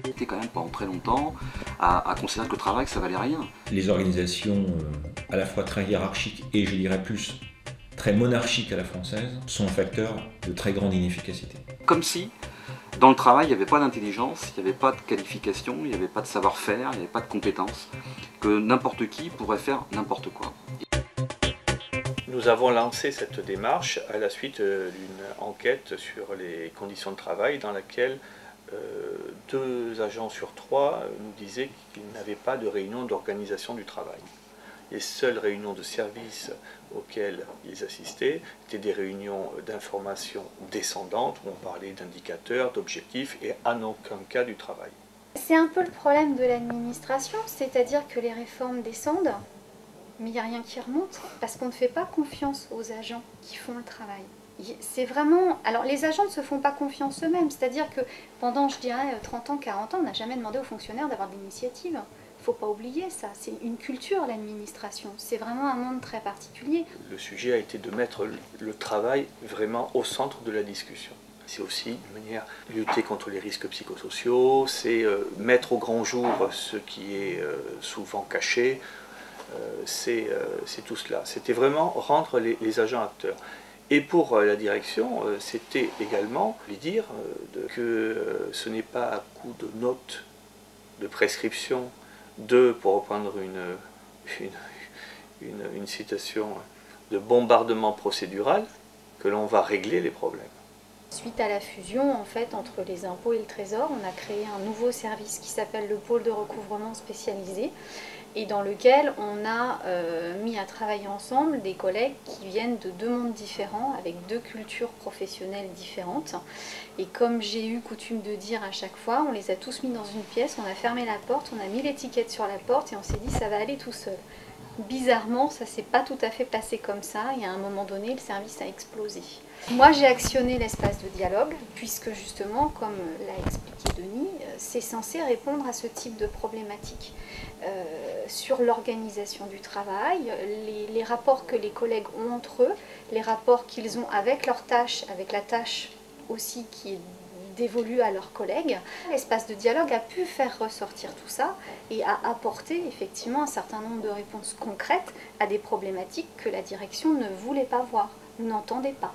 C'était quand même pendant très longtemps à considérer que le travail, ça valait rien. Les organisations à la fois très hiérarchiques et je dirais plus très monarchiques à la française sont un facteur de très grande inefficacité. Comme si, dans le travail, il n'y avait pas d'intelligence, il n'y avait pas de qualification, il n'y avait pas de savoir-faire, il n'y avait pas de compétences, que n'importe qui pourrait faire n'importe quoi. Nous avons lancé cette démarche à la suite d'une enquête sur les conditions de travail dans laquelle 2 agents sur 3 nous disaient qu'ils n'avaient pas de réunion d'organisation du travail. Les seules réunions de service auxquelles ils assistaient étaient des réunions d'information descendantes où on parlait d'indicateurs, d'objectifs et en aucun cas du travail. C'est un peu le problème de l'administration, c'est-à-dire que les réformes descendent, mais il n'y a rien qui remonte parce qu'on ne fait pas confiance aux agents qui font le travail. C'est vraiment... Alors les agents ne se font pas confiance eux-mêmes, c'est-à-dire que pendant, je dirais, 30 ans, 40 ans, on n'a jamais demandé aux fonctionnaires d'avoir de l'initiative. Il ne faut pas oublier ça, c'est une culture l'administration, c'est vraiment un monde très particulier. Le sujet a été de mettre le travail vraiment au centre de la discussion. C'est aussi une manière de lutter contre les risques psychosociaux, c'est mettre au grand jour ce qui est souvent caché, c'est tout cela. C'était vraiment rendre les agents acteurs. Et pour la direction, c'était également lui dire que ce n'est pas à coup de notes, de prescriptions, pour reprendre une citation, de bombardement procédural, que l'on va régler les problèmes. Suite à la fusion en fait, entre les impôts et le Trésor, on a créé un nouveau service qui s'appelle le pôle de recouvrement spécialisé et dans lequel on a mis à travailler ensemble des collègues qui viennent de 2 mondes différents avec 2 cultures professionnelles différentes. Et comme j'ai eu coutume de dire à chaque fois, on les a tous mis dans une pièce, on a fermé la porte, on a mis l'étiquette sur la porte et on s'est dit ça va aller tout seul. Bizarrement, ça s'est pas tout à fait passé comme ça et à un moment donné, le service a explosé. Moi, j'ai actionné l'espace de dialogue puisque justement, comme l'a expliqué Denis, c'est censé répondre à ce type de problématique. Sur l'organisation du travail, les rapports que les collègues ont entre eux, les rapports qu'ils ont avec leurs tâches, avec la tâche aussi qui est dévolue à leurs collègues. L'espace de dialogue a pu faire ressortir tout ça et a apporté effectivement un certain nombre de réponses concrètes à des problématiques que la direction ne voulait pas voir, n'entendait pas.